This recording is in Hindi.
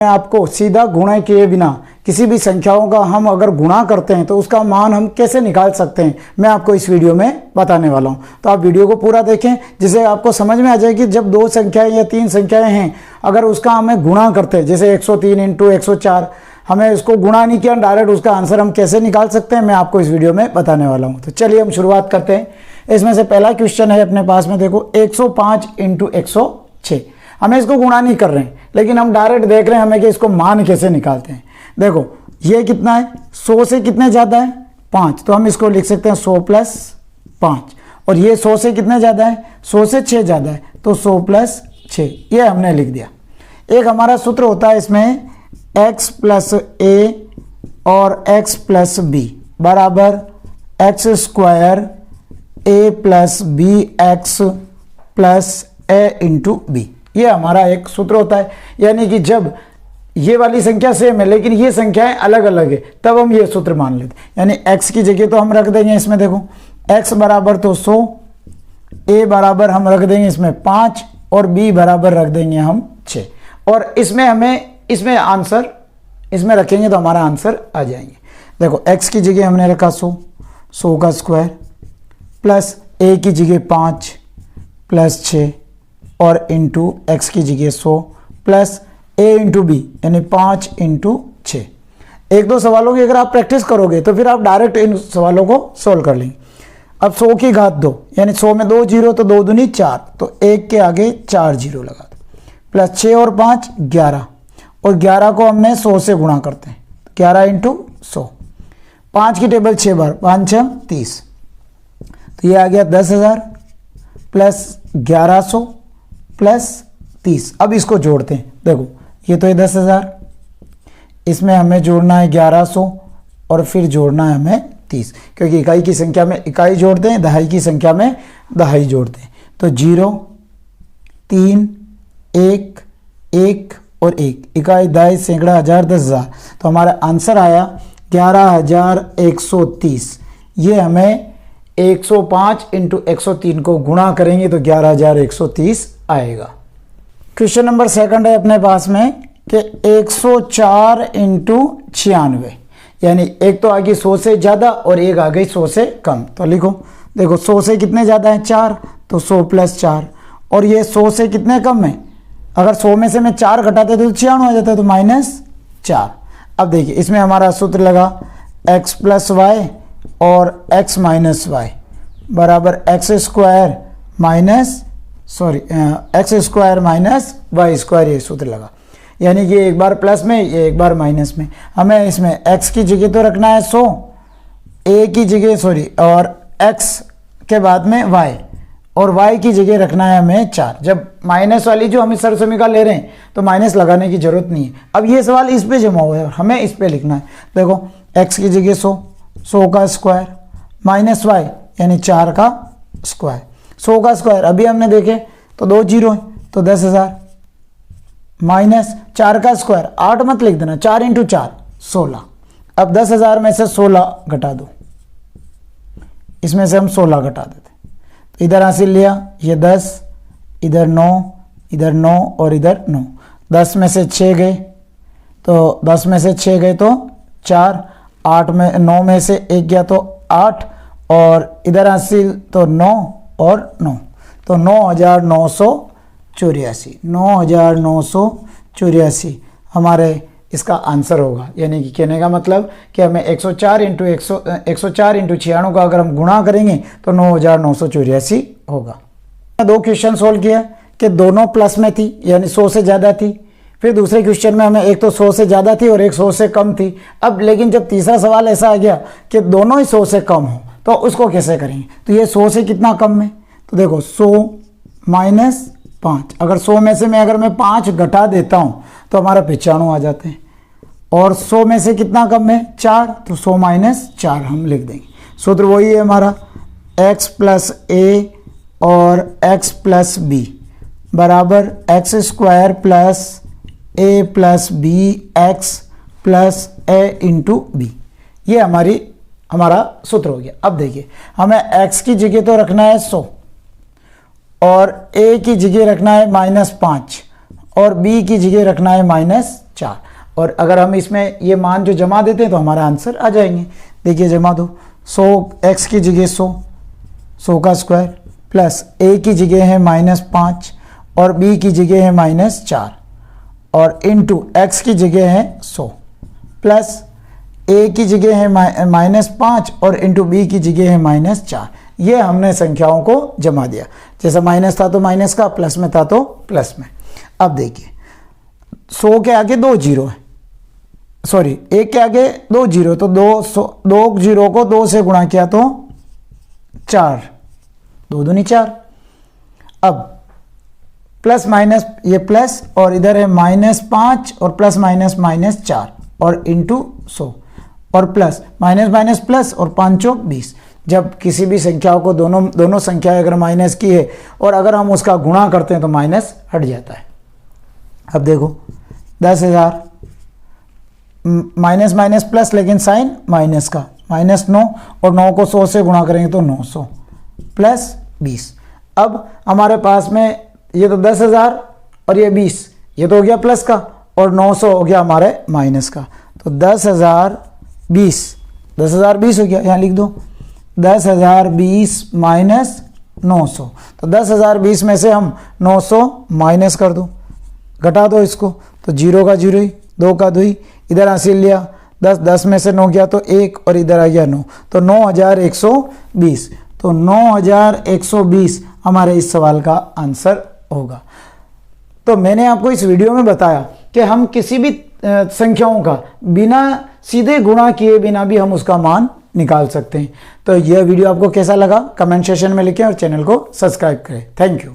आपको सीधा गुणा किए बिना किसी भी संख्याओं का हम अगर गुणा करते हैं तो उसका मान हम कैसे निकाल सकते हैं, मैं आपको इस वीडियो में बताने वाला हूं। तो आप वीडियो को पूरा देखें जिससे आपको समझ में आ जाए कि जब दो संख्याएं या तीन संख्याएं हैं, अगर उसका हमें गुणा करते हैं, जैसे 103 इंटू 104, हमें इसको गुणा नहीं किया, डायरेक्ट उसका आंसर हम कैसे निकाल सकते हैं, मैं आपको इस वीडियो में बताने वाला हूँ। तो चलिए हम शुरुआत करते हैं। इसमें से पहला क्वेश्चन है अपने पास में, देखो 105 इंटू 106। हमें इसको गुणा नहीं कर रहे हैं, लेकिन हम डायरेक्ट देख रहे हैं हमें कि इसको मान कैसे निकालते हैं। देखो ये कितना है, 100 से कितने ज़्यादा है 5, तो हम इसको लिख सकते हैं 100 प्लस 5। और ये 100 से कितने ज़्यादा है, 100 से 6 ज़्यादा है, तो 100 प्लस 6, ये हमने लिख दिया। एक हमारा सूत्र होता है इसमें x प्लस ए और x प्लस बी बराबर एक्स स्क्वायर ए प्लस बी एक्स प्लस ए इंटू बी। ये हमारा एक सूत्र होता है, यानी कि जब ये वाली संख्या सेम है लेकिन ये संख्याएं अलग अलग है तब हम ये सूत्र मान लेते हैं। यानी x की जगह तो हम रख देंगे इसमें, देखो x बराबर तो 100, a बराबर हम रख देंगे इसमें 5 और b बराबर रख देंगे हम 6। और इसमें इसमें आंसर इसमें रखेंगे तो हमारा आंसर आ जाएंगे। देखो x की जगह हमने रखा 100 का स्क्वायर प्लस a की जगह 5 प्लस 6 और इंटू एक्स की जगह 100 प्लस a इंटू बी यानी 5 इंटू 6। एक दो सवालों की अगर आप प्रैक्टिस करोगे तो फिर आप डायरेक्ट इन सवालों को सोल्व कर लेंगे। अब 100 की घात 2 यानी 100 में 2 जीरो तो 2 दूनी 4, तो 1 के आगे 4 जीरो लगा दो, प्लस 6 और 5 11, और 11 को हमने 100 से गुणा करते हैं, 11 इंटू 100। 5 की टेबल 6 बार, 5 6 30, तो ये आ गया 10,000 प्लस 1100 प्लस 30। अब इसको जोड़ते हैं, देखो ये तो है 10,000, इसमें हमें जोड़ना है 1100 और फिर जोड़ना है हमें 30, क्योंकि इकाई की संख्या में इकाई जोड़ते हैं, दहाई की संख्या में दहाई जोड़ते हैं। तो 0 3 1 1 और 1, इकाई दहाई सैकड़ा हज़ार 10,000, तो हमारा आंसर आया 11,130। ये हमें 105 इंटू 103 को गुणा करेंगे तो 11,130 आएगा। क्वेश्चन नंबर सेकंड है अपने पास में कि 104 इंटू 96, यानी एक तो आ गई 100 से ज़्यादा और एक आ गई 100 से कम। तो लिखो, देखो 100 से कितने ज़्यादा है 4, तो 100 प्लस 4, और ये 100 से कितने कम है, अगर 100 में से मैं 4 घटाते तो 96 आ जाता है, तो -4। अब देखिए इसमें हमारा सूत्र लगा x प्लस वाई और x माइनस वाई बराबर X square minus Y square, ये सूत्र लगा। यानी कि एक बार प्लस में ये एक बार माइनस में। हमें इसमें x की जगह तो रखना है 100, a की जगह और x के बाद में y, और y की जगह रखना है हमें 4। जब माइनस वाली जो हम सरसमीका ले रहे हैं तो माइनस लगाने की जरूरत नहीं है। अब ये सवाल इस पे जमा हुआ है और हमें इस पे लिखना है। देखो x की जगह 100 का स्क्वायर माइनस y यानी 4 का स्क्वायर, 100 का स्क्वायर अभी हमने देखे तो 2 जीरो है, तो 10,000 माइनस 4 का स्क्वायर 8 मत लिख देना, 4 इंटू 4 16। अब 10,000 में से 16 घटा दो, इसमें से हम 16 घटा देते, तो इधर हासिल लिया ये 10, इधर 9, इधर 9 और इधर 9। 10 में से 6 गए तो 10 में से 6 गए तो 4, 8 में 9 में से 1 गया तो 8, और इधर हासिल तो 9 और 9, तो 9,984 हमारे इसका आंसर होगा। यानी कि कहने का मतलब कि हमें 104 इंटू 96 का अगर हम गुणा करेंगे तो 9,984 होगा। दो क्वेश्चन सोल्व किया कि दोनों प्लस में थी यानी 100 से ज़्यादा थी, फिर दूसरे क्वेश्चन में हमें एक तो 100 से ज़्यादा थी और एक 100 से कम थी। अब लेकिन जब तीसरा सवाल ऐसा आ गया कि दोनों ही 100 से कम हो तो उसको कैसे करेंगे। तो ये 100 से कितना कम है, तो देखो 100 माइनस 5, अगर 100 में से अगर मैं 5 घटा देता हूँ तो हमारा 95 आ जाते हैं, और 100 में से कितना कम है 4, तो 100 माइनस 4 हम लिख देंगे। सूत्र वही है हमारा x प्लस a और x प्लस बी बराबर X square plus a plus B X plus a into B. ये हमारा सूत्र हो गया। अब देखिए हमें x की जगह तो रखना है 100 और a की जगह रखना है -5 और b की जगह रखना है -4। 4। और अगर हम इसमें ये मान जो जमा देते हैं तो हमारा आंसर आ जाएंगे। देखिए जमा दो, 100 x की जगह 100 का स्क्वायर प्लस a की जगह है -5 और b की जगह है -4 और इंटू x की जगह है 100 प्लस a की जगह है -5 और इंटू b की जगह है -4। ये हमने संख्याओं को जमा दिया। जैसा माइनस था तो माइनस का, प्लस में था तो प्लस में। अब देखिए 100 के आगे 2 जीरो है, सॉरी 1 के आगे 2 जीरो, तो 2 जीरो को 2 से गुणा किया तो 4, 2 दूनी 4। अब प्लस माइनस, ये प्लस और इधर है -5 और प्लस माइनस -4 और इंटू 100 और प्लस माइनस माइनस प्लस और 5 चौक 20। जब किसी भी संख्याओं को दोनों संख्याएं अगर माइनस की है और अगर हम उसका गुणा करते हैं तो माइनस हट जाता है। अब देखो 10,000 माइनस माइनस प्लस, लेकिन साइन माइनस का, -9 और 9 को 100 से गुणा करेंगे तो 900 प्लस 20। अब हमारे पास में ये तो 10,000 और ये 20, ये तो हो गया प्लस का और 900 हो गया हमारे माइनस का। तो 10,020 हो गया, यहाँ लिख दो 10,020 माइनस 900। तो 10,020 में से हम 900 माइनस कर दो, घटा दो इसको, तो 0 का 0 ही, 2 का 2 ही, इधर हासिल लिया 10 में से 9 गया तो 1 और इधर आ गया 9, तो 9,120। तो 9,120 हमारे इस सवाल का आंसर होगा। तो मैंने आपको इस वीडियो में बताया कि हम किसी भी संख्याओं का बिना सीधे गुणा किए बिना भी हम उसका मान निकाल सकते हैं। तो यह वीडियो आपको कैसा लगा कमेंट सेक्शन में लिखें और चैनल को सब्सक्राइब करें। Thank you.